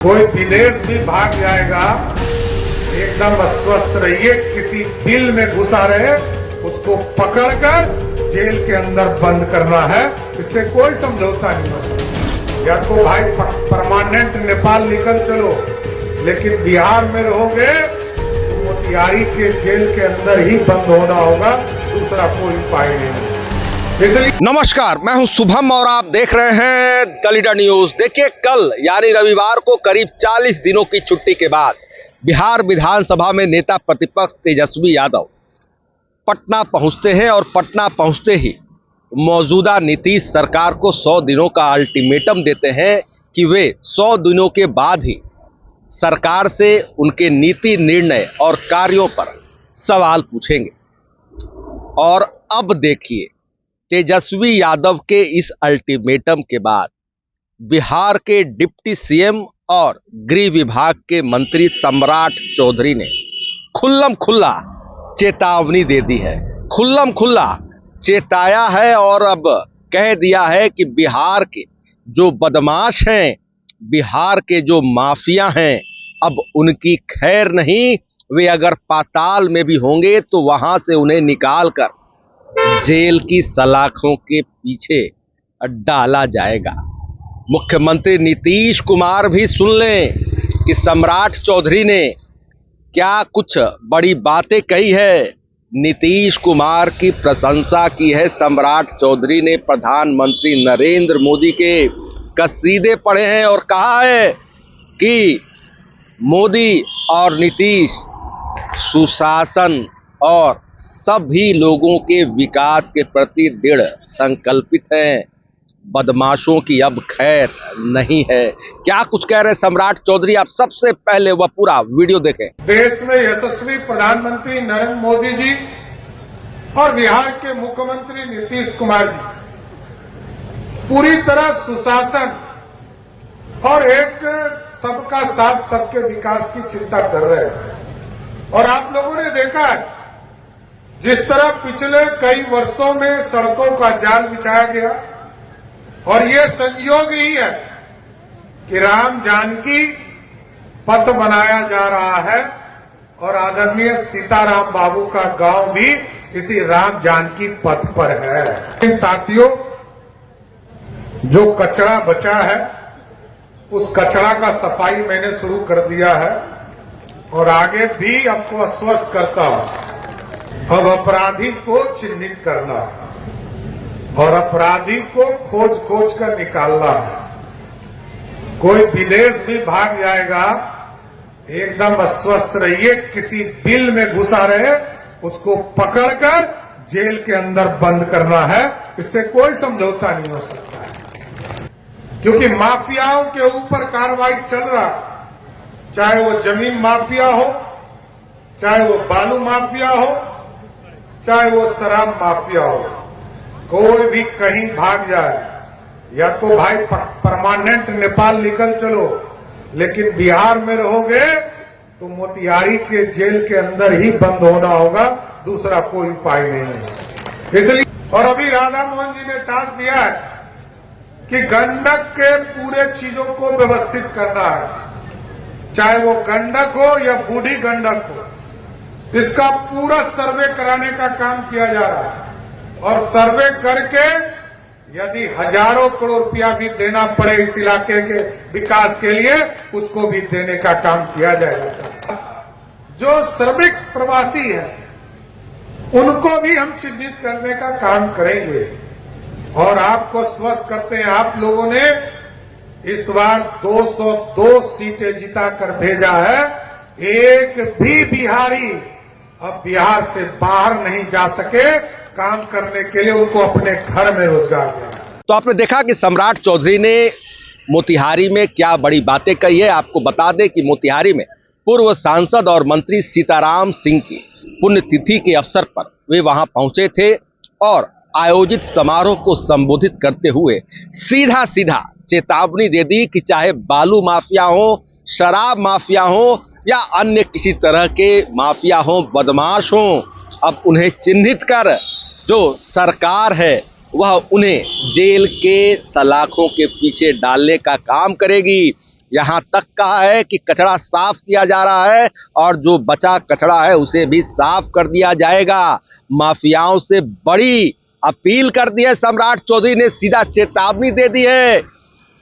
कोई विदेश भी भाग जाएगा, एकदम अस्वस्थ रहिए। किसी बिल में घुसा रहे उसको पकड़कर जेल के अंदर बंद करना है। इससे कोई समझौता नहीं होता। या तो भाई परमानेंट नेपाल निकल चलो, लेकिन बिहार में रहोगे तो मोतिहारी के जेल के अंदर ही बंद होना होगा, दूसरा कोई उपाय नहीं। नमस्कार, मैं हूं शुभम और आप देख रहे हैं द लीडर न्यूज। देखिए, कल यानी रविवार को करीब 40 दिनों की छुट्टी के बाद बिहार विधानसभा में नेता प्रतिपक्ष तेजस्वी यादव पटना पहुंचते हैं और पटना पहुंचते ही मौजूदा नीतीश सरकार को 100 दिनों का अल्टीमेटम देते हैं कि वे 100 दिनों के बाद ही सरकार से उनके नीति निर्णय और कार्यों पर सवाल पूछेंगे। और अब देखिए, तेजस्वी यादव के इस अल्टीमेटम के बाद बिहार के डिप्टी सीएम और गृह विभाग के मंत्री सम्राट चौधरी ने खुल्लम खुल्ला चेतावनी दे दी है, खुल्लम खुल्ला चेताया है और अब कह दिया है कि बिहार के जो बदमाश हैं, बिहार के जो माफिया हैं, अब उनकी खैर नहीं। वे अगर पाताल में भी होंगे तो वहां से उन्हें निकालकर जेल की सलाखों के पीछे डाला जाएगा। मुख्यमंत्री नीतीश कुमार भी सुन लें कि सम्राट चौधरी ने क्या कुछ बड़ी बातें कही है। नीतीश कुमार की प्रशंसा की है सम्राट चौधरी ने, प्रधानमंत्री नरेंद्र मोदी के कसीदे पढ़े हैं और कहा है कि मोदी और नीतीश सुशासन और सभी लोगों के विकास के प्रति दृढ़ संकल्पित हैं। बदमाशों की अब खैर नहीं है। क्या कुछ कह रहे सम्राट चौधरी, आप सबसे पहले वह पूरा वीडियो देखें। देश में यशस्वी प्रधानमंत्री नरेंद्र मोदी जी और बिहार के मुख्यमंत्री नीतीश कुमार जी पूरी तरह सुशासन और एक सबका साथ सबके विकास की चिंता कर रहे हैं। और आप लोगों ने देखा है जिस तरह पिछले कई वर्षों में सड़कों का जाल बिछाया गया, और ये संयोग ही है कि राम जानकी पथ बनाया जा रहा है और आदरणीय सीताराम बाबू का गांव भी इसी राम जानकी पथ पर है। साथियों, जो कचरा बचा है उस कचरा का सफाई मैंने शुरू कर दिया है और आगे भी आपको आश्वस्त करता हूं। अब अपराधी को चिन्हित करना है और अपराधी को खोज खोज कर निकालना है। कोई विदेश भी भाग जाएगा, एकदम अस्वस्थ रहिए। किसी बिल में घुसा रहे उसको पकड़कर जेल के अंदर बंद करना है। इससे कोई समझौता नहीं हो सकता है, क्योंकि माफियाओं के ऊपर कार्रवाई चल रहा, चाहे वो जमीन माफिया हो, चाहे वो बालू माफिया हो, चाहे वो शराब माफिया हो। कोई भी कहीं भाग जाए, या तो भाई परमानेंट नेपाल निकल चलो, लेकिन बिहार में रहोगे तो मोतिहारी के जेल के अंदर ही बंद होना होगा, दूसरा कोई उपाय नहीं है। इसलिए और अभी राधा मोहन जी ने टास्क दिया है कि गंडक के पूरे चीजों को व्यवस्थित करना है, चाहे वो गंडक हो या बूढ़ी गंडक हो। इसका पूरा सर्वे कराने का काम किया जा रहा है और सर्वे करके यदि हजारों करोड़ रुपया भी देना पड़े इस इलाके के विकास के लिए, उसको भी देने का काम किया जाएगा। जो श्रमिक प्रवासी हैं उनको भी हम चिन्हित करने का काम करेंगे और आपको स्वस्थ करते हैं। आप लोगों ने इस बार 202 सीटें जिताकर भेजा है। एक भी बिहारी अब बिहार से बाहर नहीं जा सके, काम करने के लिए उनको अपने घर में रोजगार देना। तो आपने देखा कि सम्राट चौधरी ने मोतिहारी में क्या बड़ी बातें कही है। आपको बता दें कि मोतिहारी में पूर्व सांसद और मंत्री सीताराम सिंह की पुण्यतिथि के अवसर पर वे वहां पहुंचे थे और आयोजित समारोह को संबोधित करते हुए सीधा सीधा चेतावनी दे दी कि चाहे बालू माफिया हो, शराब माफिया हो या अन्य किसी तरह के माफिया हो, बदमाश हो, अब उन्हें चिन्हित कर जो सरकार है वह उन्हें जेल के सलाखों के पीछे डालने का काम करेगी। यहाँ तक कहा है कि कचरा साफ किया जा रहा है और जो बचा कचरा है उसे भी साफ कर दिया जाएगा। माफियाओं से बड़ी अपील कर दी है सम्राट चौधरी ने, सीधा चेतावनी दे दी है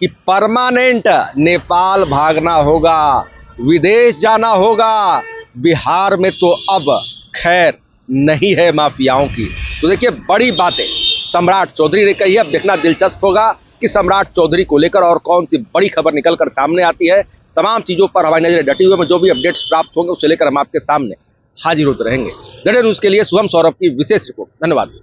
कि परमानेंट नेपाल भागना होगा, विदेश जाना होगा। बिहार में तो अब खैर नहीं है माफियाओं की। तो देखिए, बड़ी बातें सम्राट चौधरी ने कही है। अब देखना दिलचस्प होगा कि सम्राट चौधरी को लेकर और कौन सी बड़ी खबर निकलकर सामने आती है। तमाम चीजों पर हमारी नजरें डटी हुई है। जो भी अपडेट्स प्राप्त होंगे उसे लेकर हम आपके सामने हाजिर होते रहेंगे। डे न्यूज के लिए शुभम सौरभ की विशेष रिपोर्ट। धन्यवाद।